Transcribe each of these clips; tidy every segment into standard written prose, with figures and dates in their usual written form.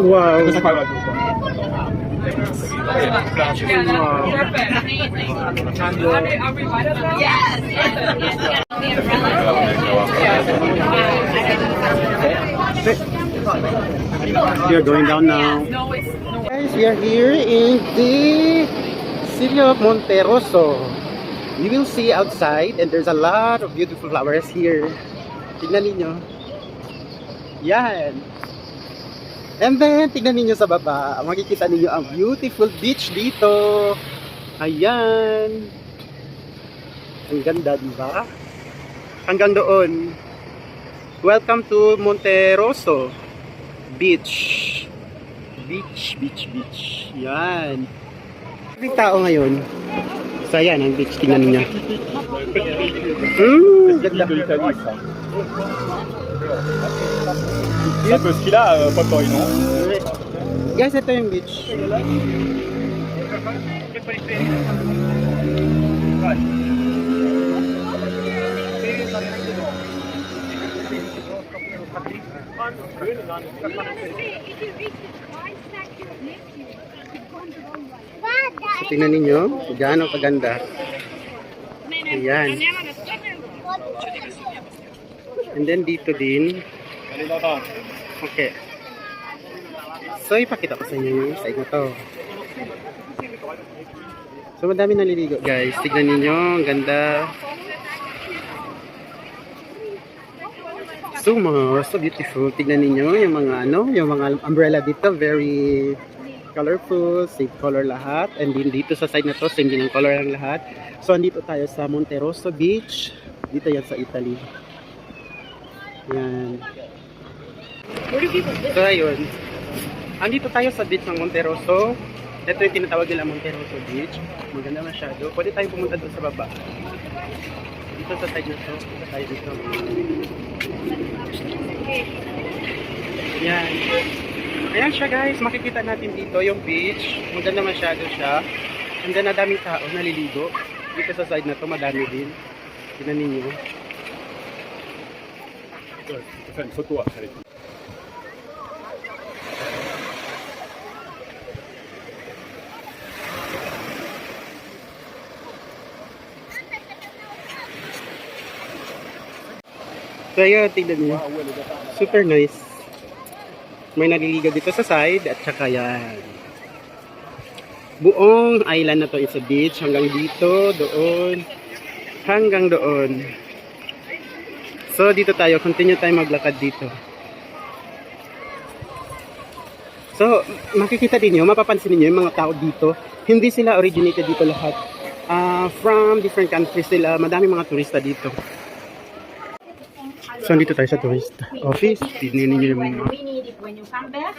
Wow. We are going down now. Guys, we are here in the city of Monterosso. You will see outside and there's a lot of beautiful flowers here. Tignan ninyo. Yan. And then, tignan ninyo sa baba. Makikita ninyo ang beautiful beach dito. Ayan. Ang ganda, diba? Hanggang doon. Welcome to Monterosso Beach. Beach, beach, beach. Yan. Maraming tao ngayon. So, ayan, ang beach. Tingnan niyo. Ganda. Un peu ski là, pas pour non. Guys, ito yung beach. So, tingnan ninyo, gaano kaganda. Ayan. And then dito din. Okay. So, ipakita ko sa inyo yung side na to. So, madami naliligo, guys. Tignan ninyo, ang ganda. So, so beautiful. Tignan ninyo yung mga yung mga umbrella dito, very colorful, same color lahat. And then dito sa side na to, same din ang color ng lahat. So, andito tayo sa Monterosso Beach. Dito yan sa Italy. Yan. So, ayun. Andito tayo sa beach ng Monterosso. Ito yung tinatawag nila Monterosso Beach. Maganda masyado. Pwede tayong pumunta doon sa baba. Dito sa side na to. Dito tayo dito. Yan. Ayan siya, guys. Makikita natin dito yung beach. Maganda masyado siya. And then, nadaming tao naliligo. Dito sa side na to, madami din. Tignan ninyo. Fais une photo après. So ayun, tignan niyo. Super nice. May naliligo dito sa side at saka yan. Buong island na to is a beach hanggang dito, doon, hanggang doon. So dito tayo, continue tayo maglakad dito. So makikita din nyo, mapapansin niyo yung mga tao dito. Hindi sila originated dito lahat. From different countries sila, madami mga turista dito. So dito tayo sa tourist office. Tignan niyo yung mga. We need it when you come back.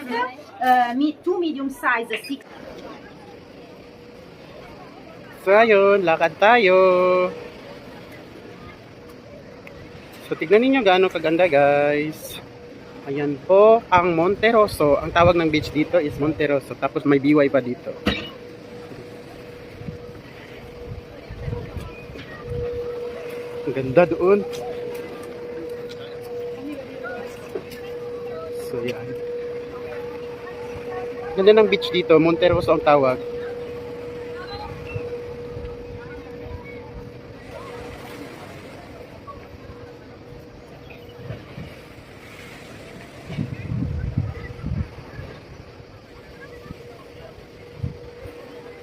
Two medium size, 6. So ayun, lakad tayo. So tignan niyo gaano kaganda, guys. Ayan po ang Monterosso. Ang tawag ng beach dito is Monterosso. Tapos may biway pa dito. Ang ganda doon. So yan. Ganda ng beach dito. Monterosso ang tawag.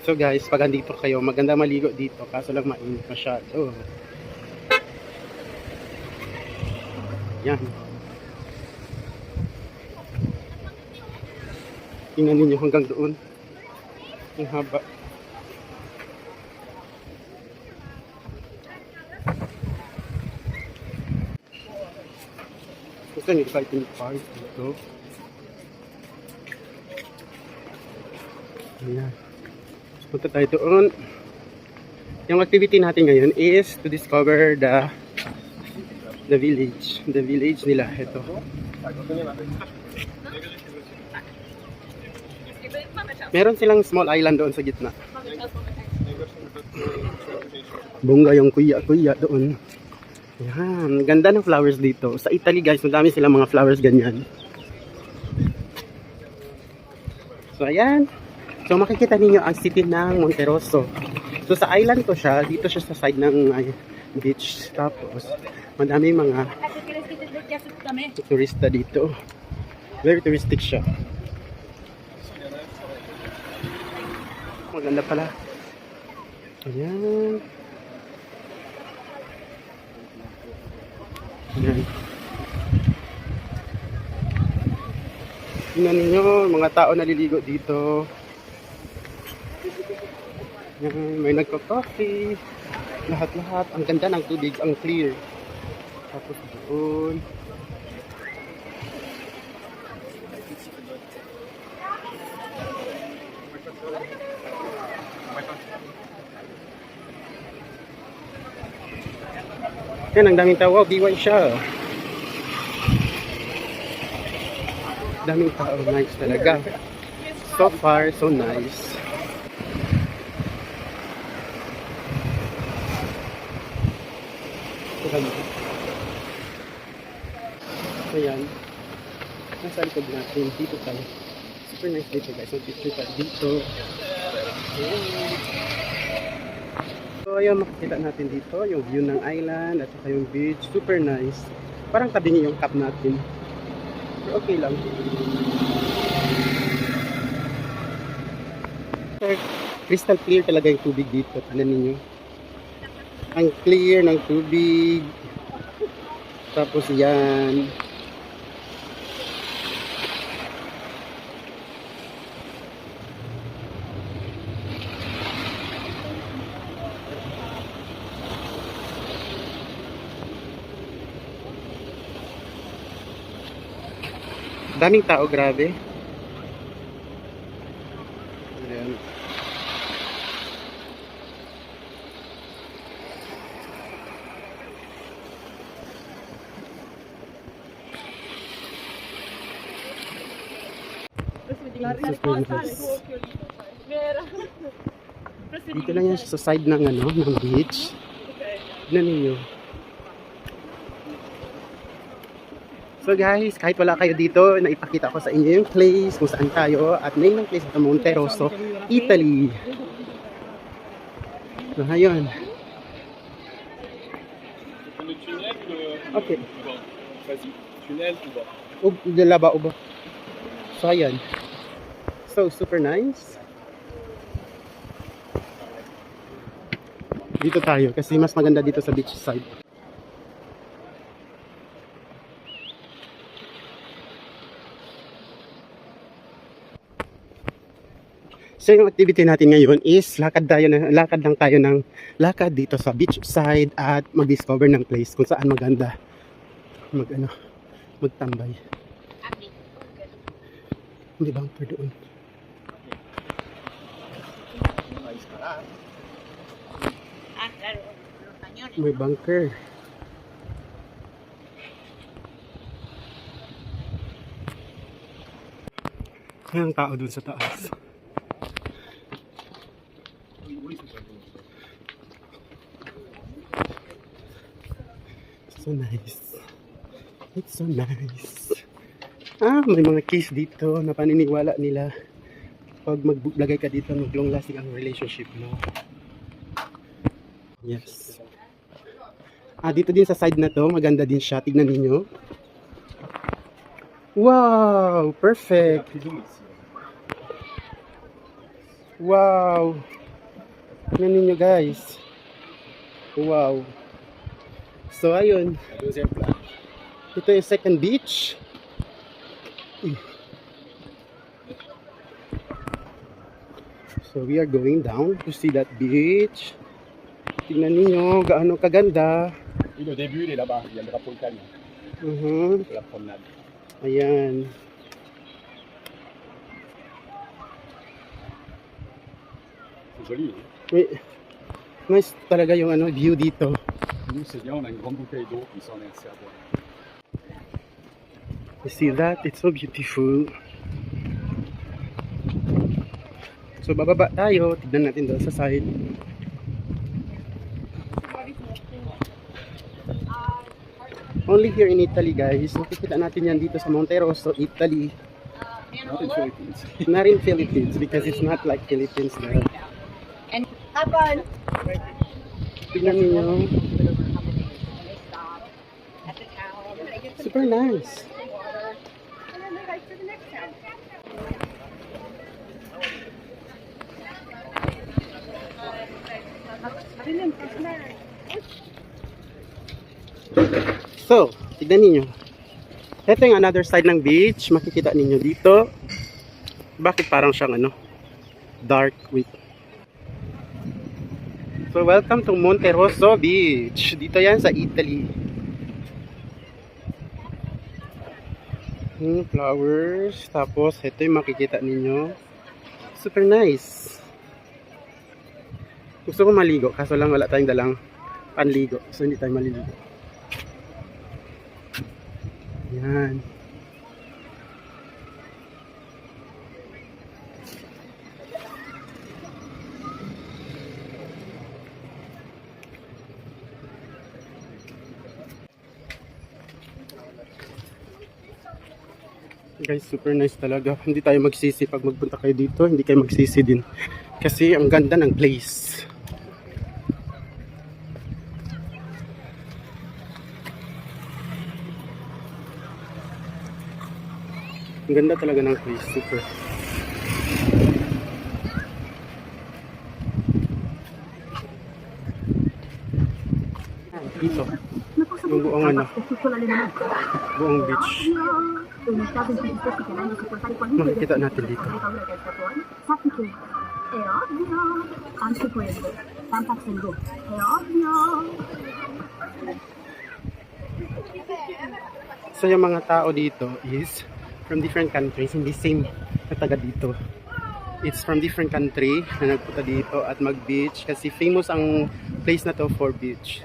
So guys, pag andito kayo, maganda maligo dito, kaso lang mainit masyado. Yan. Tingnan ninyo hanggang doon. Ang haba. Gusto nyo exciting park dito. Ayan. Punta tayo doon. Yung activity natin ngayon is to discover the village. The village nila. Ito. Meron silang small island doon sa gitna. Bongga yung kuya doon. Yan. Ganda ng flowers dito. Sa Italy, guys, madami silang mga flowers ganyan. So, ayan. So, makikita ninyo ang city ng Monterosso. So, sa island to siya. Dito siya sa side ng beach. Tapos, madaming mga turista dito. Very touristic siya. Maganda pala. Ayan. Ayan. Tingnan ninyo, mga tao naliligo dito. Ayan, may nagko-coffee. Lahat-lahat. Ang ganda ng tubig, ang clear. Tapos doon. Yan, ang daming tao. Wow, B1 siya. Daming tao. Nice talaga. So far, so nice. Ayan. Nasa likod natin. Dito tayo. Super nice dito guys. So, picture tayo dito. Ayan. So, ayun, makikita natin dito yung view ng island at saka yung beach. Super nice. Parang tabingi yung cup natin. Pero okay lang. So, crystal clear talaga yung tubig dito. Tignan ninyo. Ang clear ng tubig. Tapos yan. Daming tao, grabe. Ayan. Dito lang yan sa side ng ng beach. Tignan ninyo. So guys, kahit wala kayo dito, naipakita ko sa inyo yung place, kung saan tayo, at name ng place ito, Monterosso, Italy. So, ayun. Okay. Laba uba. So, ayan. So, super nice. Dito tayo, kasi mas maganda dito sa beach side. So yung activity natin ngayon is lakad lang tayo ng lakad dito sa beach side at mag-discover ng place kung saan maganda magtambay. Hindi bunker doon. May bunker. May ang tao doon sa taas. So nice. It's so nice. May mga case dito na paniniwala nila pag maglagay ka dito, mag-long lasting ang relationship mo. Yes. Dito din sa side na to, maganda din siya. Tignan ninyo. Wow! Perfect! Wow! Tignan ninyo guys. Wow! So, ayun. Ito yung second beach. So, we are going down to see that beach. Tingnan niyo gaano kaganda. Le début, il est là-bas. Il y a le drapeau italien. C'est la promenade. Ayan. C'est joli. Nice talaga yung view dito. Nous, c'est bien, on a une grande bouteille d'eau, puis ça, on est assez à boire. You see that? It's so beautiful. So, bababa tayo. Tignan natin doon sa side. Only here in Italy, guys. Makikita natin yan dito sa Monterosso, Italy. Not in Philippines. Not in Philippines because it's not like Philippines there. And happen. Tingnan niyo. Super nice. And then they go to the next town. So, tignan niyo. Ito yung another side ng beach. Makikita ninyo dito. Bakit parang siyang dark with. So, welcome to Monte Rosso Beach. Dito yan sa Italy. Flowers. Tapos, ito yung makikita ninyo. Super nice. Gusto ko maligo. Kaso lang wala tayong dalang panligo. So, hindi tayo maliligo. Yan. Guys, super nice talaga. Hindi tayo magsisi pag magpunta kayo dito. Hindi kayo magsisi din. Kasi ang ganda ng place. Ang ganda talaga ng place. Super. Dito. Yung buong buong beach. Makikita natin dito. So yung mga tao dito is from different countries, hindi same na taga dito. It's from different country na nagpunta dito at mag-beach kasi famous ang place na to for beach.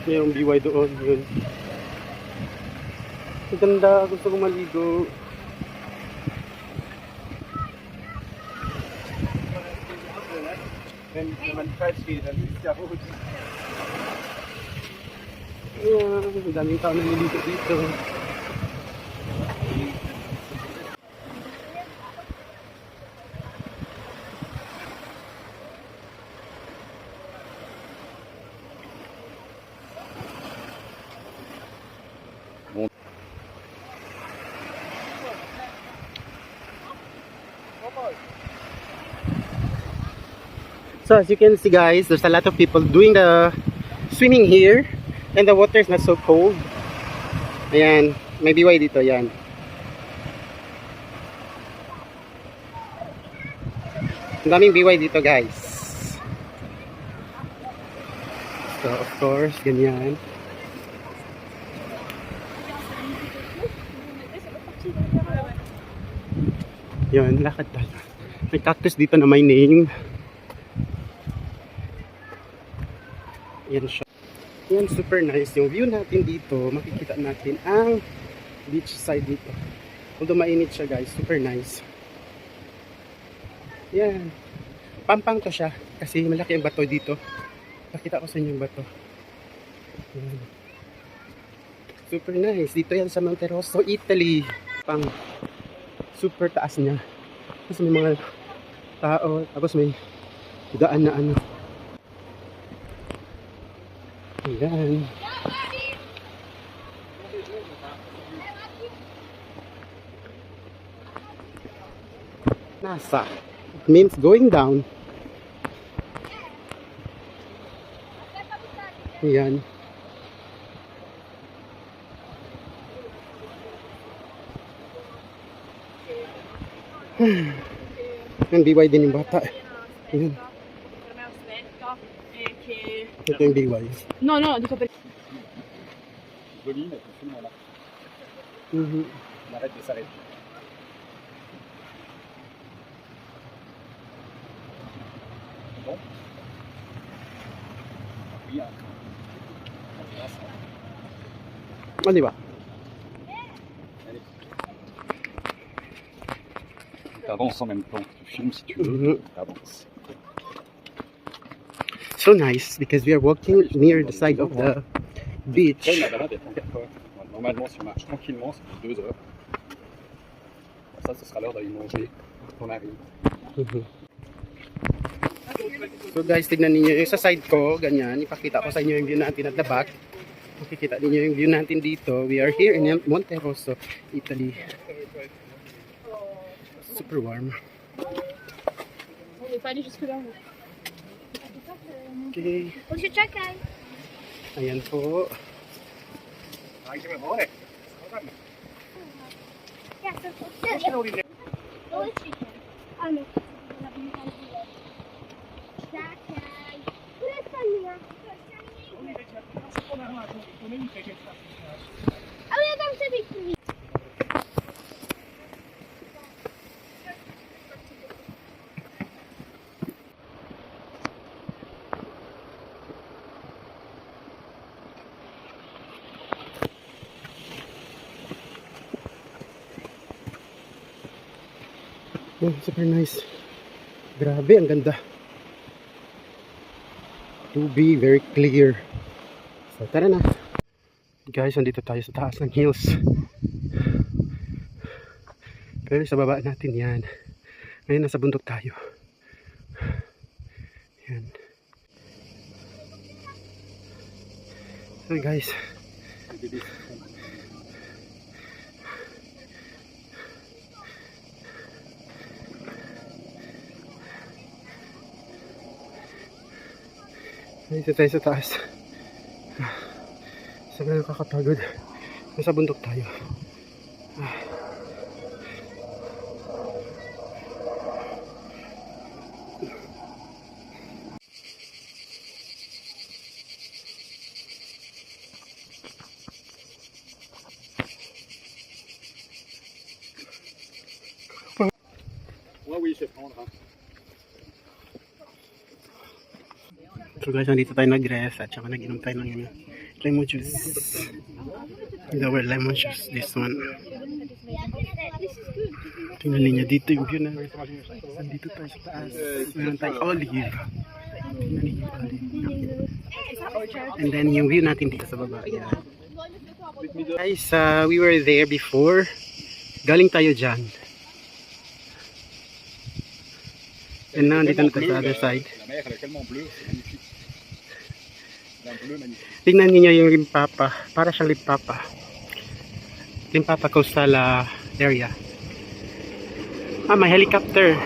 Yung BY doon, yun. Ang ganda, gusto kong maligo. Wenn man falsch geht, dann ist ja gut. Ayan, ang daming tao naliligo dito. So as you can see guys, there's a lot of people doing the swimming here and the water is not so cold. Ayan, may biway dito, yan. Ang daming biway dito guys. So of course, ganyan. Yun, lakad tayo. May cactus dito na may name. Yan siya. Yan, super nice. Yung view natin dito, makikita natin ang beach side dito. Although mainit siya guys, super nice. Yan. Pampang to siya kasi malaki ang bato dito. Pakita ko sa inyo yung bato. Yan. Super nice. Dito yan sa Monte Rosso, Italy. Pang super taas niya. Tapos may mga tao. Tapos may daan na ano. Ayan. Nasa. It means going down. Ayan. Yung BY din yung bata. Ayan. Ito yung BY. No, no, dico per... Goline, film là. Mhm. On arrête de s'arrêter. Bon. Oui. O, di ba? T'avances en même temps que tu filmes si tu veux. Mhm. T'avances. So nice because we are walking near the side of the beach. Après, la balade est en 4 heures. Normalement, si on marche tranquillement, ça fait 2 heures. Ça, ce sera l'heure d'aller manger quand on arrive. Mhm. So guys, tignan niyo yung sa side ko, ganyan. Ipakita ko sa inyo yung view natin at the back. Makikita niyo yung view natin dito. We are here in Monte Rosso, Italy. Super warm. On n'est pas allé jusque-là. Okay. On se check-in. Ayan po. Dove chicken? Ah no, la prima Check-in. Questa è mia. Ah oui, attends, c'est vite. Oh, super nice. Grabe, ang ganda. Tubig, very clear. So, tara na. Guys, nandito tayo sa taas ng hills. Pero sa baba natin yan. Ngayon, nasa bundok tayo. Yan. So, guys. Dito tayo sa taas. Sobrang nakakapagod. Nasa bundok tayo. Ouais, oui, je vais prendre. Hein. So guys, nandito tayo nag-rest at saka nag-inom tayo ng lemon juice. Our lemon juice, this one. Tingnan ninyo dito yung view na. Nandito tayo sa taas. Meron tayong olive. Tingnan ninyo yung olive. And then yung view natin dito sa baba. Yan. Guys, we were there before. Galing tayo dyan. And now, dito na tayo sa other side. La mer, elle est tellement bleue, c'est magnifique. Un bleu magnifique. Tingnan niyo yung Limpapa. Para siyang Limpapa. Limpapa coastal area. Ah, may helicopter.